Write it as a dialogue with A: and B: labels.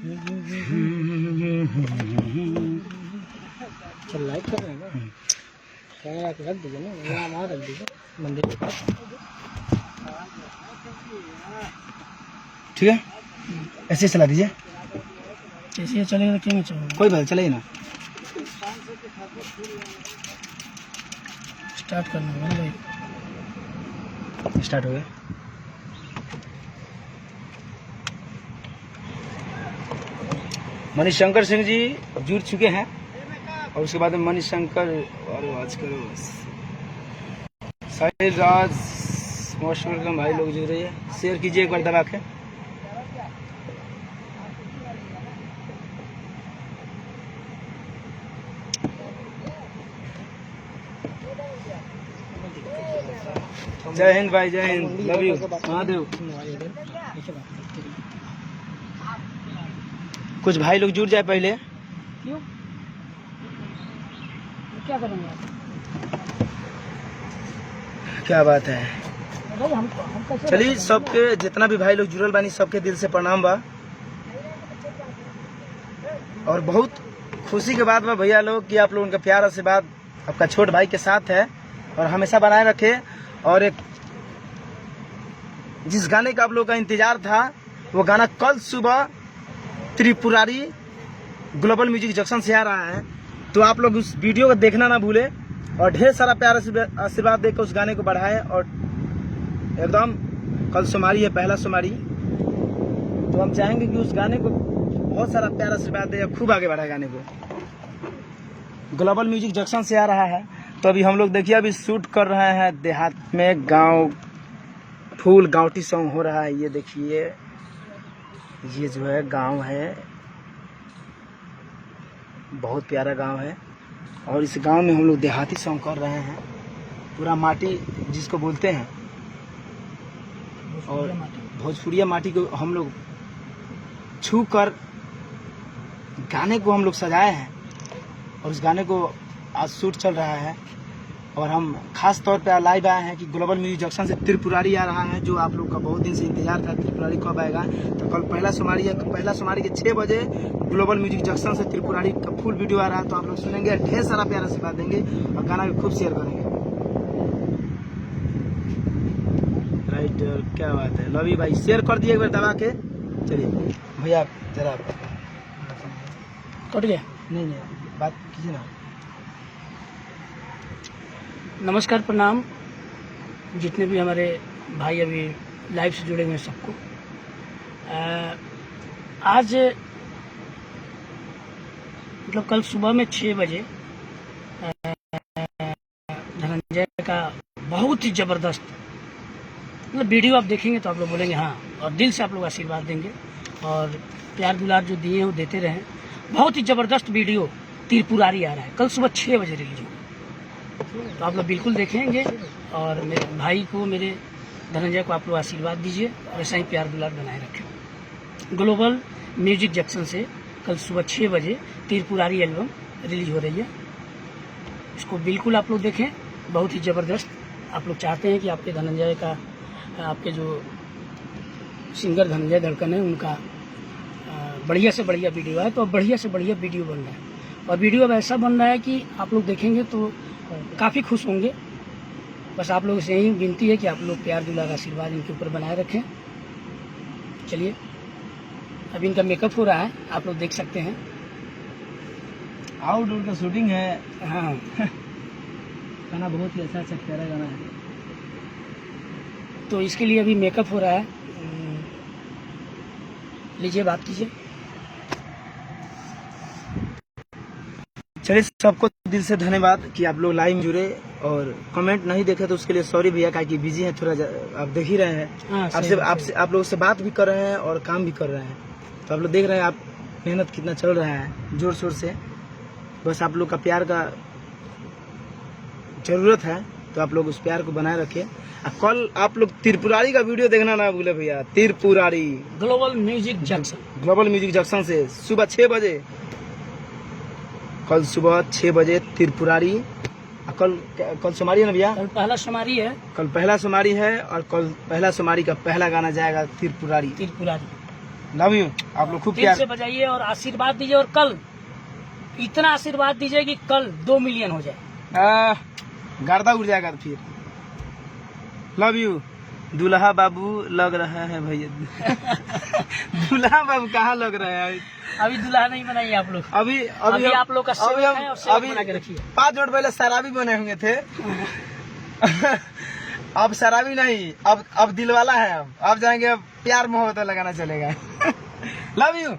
A: चल लाइक कर रहे हैं ना, कैमरा पे रख दीजिए ना, वहाँ रख दीजिए मंदिर के पास।
B: ठीक है, ऐसे चला दीजिए।
A: कैसे चलेगा, क्यों नहीं चलेगा?
B: कोई बात चलेगी ना।
A: स्टार्ट करना है भाई।
B: स्टार्ट हो गया। मणिशंकर सिंह जी जुड़ चुके हैं और उसके बाद में मणिशंकर और आज करो साहिल राज मोस्ट वेलकम भाई लोग जुड़ रही है। शेयर कीजिए एक बार दबा के। जय हिंद भाई, जय हिंद, लव यू, महादेव। कुछ भाई लोग जुड़ जाए पहले।
A: क्यों, क्या करेंगे आप?
B: क्या बात है।
A: भाई हम कैसे
B: चलिए सबके जितना भी भाई लोग जुड़ल बानी सबके दिल से प्रणाम बा और बहुत खुशी के बात बा भैया लोग कि आप लोगों का प्यार आशीर्वाद आपका छोट भाई के साथ है और हमेशा बनाए रखे। और एक जिस गाने का आप लोग का इंतजार था वो गाना कल सुबह त्रिपुरारी ग्लोबल म्यूजिक जंक्शन से आ रहा है, तो आप लोग उस वीडियो को देखना ना भूले और ढेर सारा प्यार आशीर्वाद देकर उस गाने को बढ़ाए। और एकदम कल सोमवारी है, पहला सोमवारी, तो हम चाहेंगे कि उस गाने को बहुत सारा प्यार आशीर्वाद दे, खूब आगे बढ़ाए गाने को। ग्लोबल म्यूजिक जंक्शन से आ रहा है, तो अभी हम लोग देखिए अभी शूट कर रहे हैं देहात में, गांव फुल गाँवटी सॉन्ग हो रहा है। ये देखिए ये जो है गांव है, बहुत प्यारा गांव है और इस गांव में हम लोग देहाती सॉन्ग कर रहे हैं। पूरा माटी जिसको बोलते हैं और भोजपुरिया माटी को हम लोग छू कर गाने को हम लोग सजाए हैं और उस गाने को आज शूट चल रहा है। और हम खास तौर पे लाइव आए हैं कि ग्लोबल म्यूजिक जंक्शन से त्रिपुरारी आ रहा है, जो आप लोग का बहुत दिन से इंतजार था त्रिपुरारी कब आएगा। तो कल पहला सोमवारी है, पहला सोमवारी के 6 बजे ग्लोबल म्यूजिक जंक्शन से त्रिपुरारी का फुल वीडियो आ रहा है, तो आप लोग सुनेंगे, ढेर सारा प्यार आशीर्वाद देंगे और गाना भी खूब शेयर करेंगे। राइट, क्या बात है, लव यू भाई, शेयर कर दिए एक बार दबा के। चलिए भैया जरा
A: कट गया।
B: नहीं बात कीजिए ना।
A: नमस्कार, प्रणाम जितने भी हमारे भाई अभी लाइव से जुड़े हुए हैं सबको। आज मतलब कल सुबह में 6 बजे धनंजय का बहुत ही ज़बरदस्त मतलब वीडियो आप देखेंगे तो आप लोग बोलेंगे हाँ, और दिल से आप लोग आशीर्वाद देंगे और प्यार दुलार जो दिए हैं वो देते रहें। बहुत ही ज़बरदस्त वीडियो त्रिपुरारी आ रहा है, कल सुबह 6 बजे रिलीज होगा, तो आप लोग बिल्कुल देखेंगे। और मेरे भाई को, मेरे धनंजय को आप लोग आशीर्वाद दीजिए और ऐसा ही प्यार दुलार बनाए रखें। ग्लोबल म्यूजिक जंक्शन से कल सुबह 6 बजे त्रिपुरारी एल्बम रिलीज हो रही है, इसको बिल्कुल आप लोग देखें, बहुत ही ज़बरदस्त। आप लोग चाहते हैं कि आपके धनंजय का, आपके जो सिंगर धनंजय धड़कन है उनका बढ़िया से बढ़िया वीडियो है, तो बढ़िया से बढ़िया वीडियो बन रहा है और वीडियो अब ऐसा बन रहा है कि आप लोग देखेंगे तो काफ़ी खुश होंगे। बस आप लोगों से यही विनती है कि आप लोग प्यार दुलार आशीर्वाद इनके ऊपर बनाए रखें। चलिए अभी इनका मेकअप हो रहा है, आप लोग देख सकते हैं,
B: आउटडोर का शूटिंग है।
A: हाँ
B: गाना बहुत ही अच्छा प्यारा गाना है।
A: तो इसके लिए अभी मेकअप हो रहा है। लीजिए बात कीजिए।
B: चलिए सबको दिल से धन्यवाद कि आप लोग लाइव जुड़े और कमेंट नहीं देखे तो उसके लिए सॉरी भैया, क्या कि बिजी है थोड़ा, आप देख ही रहे हैं।
A: हाँ,
B: आपसे आप लोगों से बात भी कर रहे हैं और काम भी कर रहे हैं, तो आप लोग देख रहे हैं आप मेहनत कितना चल रहा है जोर शोर से। बस आप लोग का प्यार का जरूरत है, तो आप लोग उस प्यार को बनाए रखें। कल आप लोग त्रिपुरारी का वीडियो देखना ना भूले भैया, Tripurari
A: global music junction,
B: global music junction से सुबह 6 बजे, कल सुबह 6 बजे त्रिपुरारी। कल सोमवारी है ना भैया,
A: कल पहला सोमवारी है,
B: कल पहला सोमवारी है और कल पहला सोमवारी का पहला गाना जाएगा त्रिपुरारी। Love you. आप लोग खूब
A: दिल
B: प्यार
A: से बजाइए और आशीर्वाद दीजिए, और कल इतना आशीर्वाद दीजिए कि कल 2 मिलियन हो जाए।
B: गर्दा उड़ जाएगा फिर। Love you. दूल्हा बाबू लग रहा है भैया। दूल्हा बाबू कहाँ लग रहे हैं?
A: अभी दुल्हा नहीं बनाइए आप लोग,
B: अभी
A: अभी आप लोग का सेवक है और सेवक बना के रखिए।
B: 5 मिनट पहले शराबी बने हुए थे। अब शराबी नहीं, अब दिल वाला है। अब जाएंगे, अब प्यार मोहब्बत लगाना चलेगा। Love you.